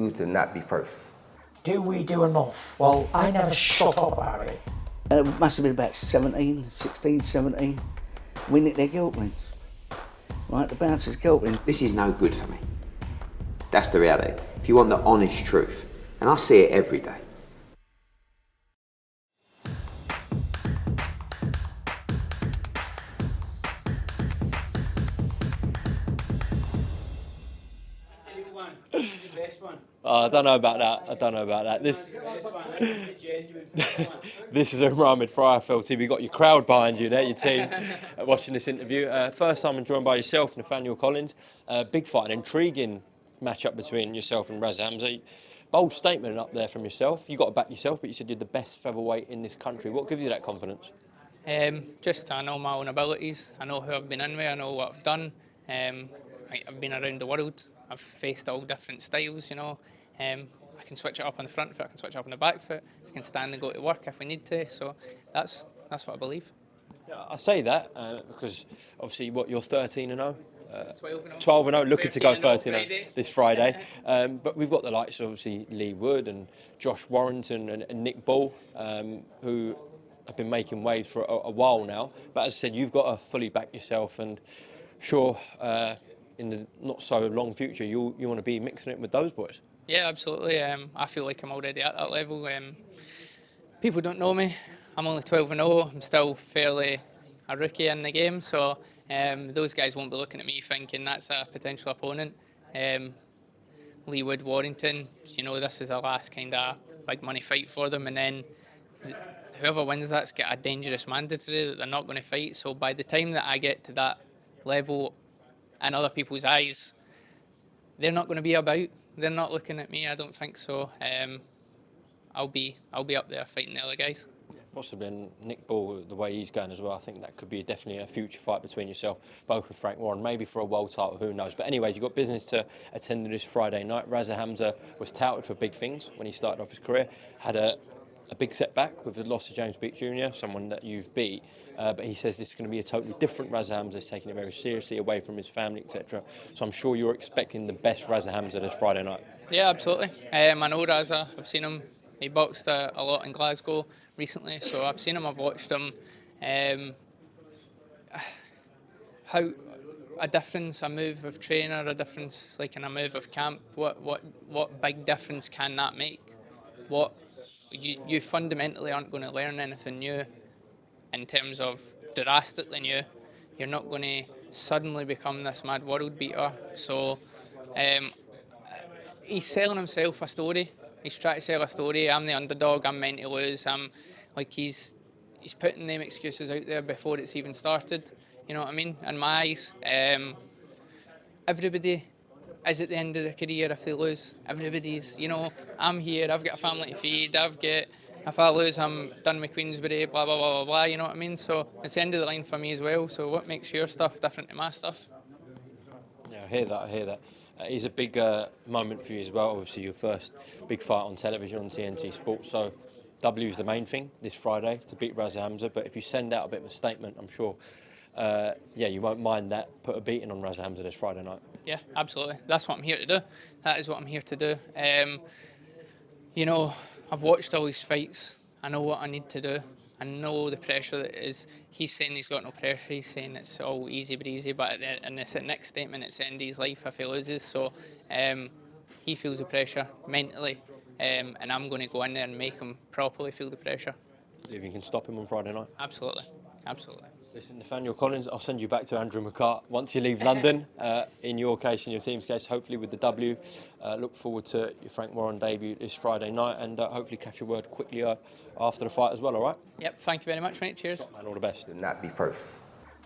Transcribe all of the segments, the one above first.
continue to not be first. Do we do enough? Well, I never shut up about it. It must have been about 16, 17. We nicked their guilt rings. Right, the bouncer's guilt ring. This is no good for me. That's the reality. If you want the honest truth, and I see it every day. I don't know about that. This is a Mohammed for IFLT. We've got your crowd behind you there, your team, watching this interview. First time I'm joined by yourself, Nathaniel Collins. Big fight, an intriguing matchup between yourself and Raz Hamza. Bold statement up there from yourself. You got to back yourself, but you said you're the best featherweight in this country. What gives you that confidence? Just I know my own abilities. I know who I've been in with. I know what I've done. I've been around the world. I've faced all different styles, you know. I can switch it up on the front foot, I can switch it up on the back foot, I can stand and go to work if we need to, so that's what I believe. Yeah, I say that because obviously you're 13-0? 12-0. 12-0, looking to go 13-0 this Friday. But we've got the likes of obviously Leigh and Josh Warrington and Nick Ball, who have been making waves for a while now. But as I said, you've got to fully back yourself, and sure, in the not so long future, you want to be mixing it with those boys. Yeah, absolutely. I feel like I'm already at that level. People don't know me. I'm only 12-0. I'm still fairly a rookie in the game, so those guys won't be looking at me thinking that's a potential opponent. Leigh Warrington, you know, this is the last kind of big money fight for them, and then whoever wins that's got a dangerous mandatory that they're not going to fight. So by the time that I get to that level in other people's eyes, they're not going to be about. They're not looking at me. I don't think so. I'll be up there fighting the other guys. Possibly, and Nick Ball, the way he's going as well, I think that could be definitely a future fight between yourself, both with Frank Warren, maybe for a world title, who knows. But anyways, you've got business to attend to this Friday night. Raz Hamza was touted for big things when he started off his career, had a big setback with the loss to James Beat Jr., someone that you've beat. But he says this is going to be a totally different Raz Hamza. He's taking it very seriously, away from his family, etc. So I'm sure you're expecting the best Raz Hamza this Friday night. Yeah, absolutely. I know Raza. I've seen him. He boxed a lot in Glasgow recently, so I've seen him. I've watched him. How a difference, a move of trainer, a difference like in a move of camp. What big difference can that make? What you fundamentally aren't going to learn anything new. In terms of drastically new, you're not going to suddenly become this mad world beater. So he's selling himself a story. He's trying to sell a story. I'm the underdog. I'm meant to lose. I'm like he's putting them excuses out there before it's even started. You know what I mean? In my eyes, everybody is at the end of their career if they lose. Everybody's, you know, I'm here. I've got a family to feed. If I lose, I'm done with Queensbury, blah, blah, blah, blah, blah, you know what I mean? So it's the end of the line for me as well. So what makes your stuff different to my stuff? Yeah, I hear that. It's a big moment for you as well. Obviously, your first big fight on television on TNT Sports. So W is the main thing this Friday to beat Raz Hamza. But if you send out a bit of a statement, I'm sure, you won't mind that. Put a beating on Raz Hamza this Friday night. Yeah, absolutely. That's what I'm here to do. That is what I'm here to do. You know, I've watched all these fights. I know what I need to do. I know the pressure that is. He's saying he's got no pressure. He's saying it's all easy breezy. But in this next statement, it's the end of his life if he loses. So he feels the pressure mentally, and I'm going to go in there and make him properly feel the pressure. Believe you can stop him on Friday night? Absolutely. Absolutely. Listen, Nathaniel Collins, I'll send you back to Andrew McCart once you leave London. In your case, in your team's case, hopefully with the W. Look forward to your Frank Warren debut this Friday night, and hopefully catch a word quickly after the fight as well, all right? Yep, thank you very much, mate. Cheers. And all the best. To not be first.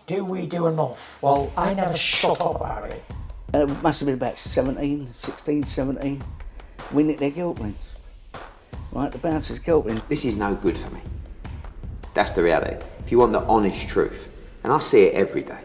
Do we do enough? Well, I never shut up about it. It must have been about 16, 17. We nicked their guilt rings. Right, the bouncer's guilt ring. This is no good for me. That's the reality. If you want the honest truth, and I see it every day.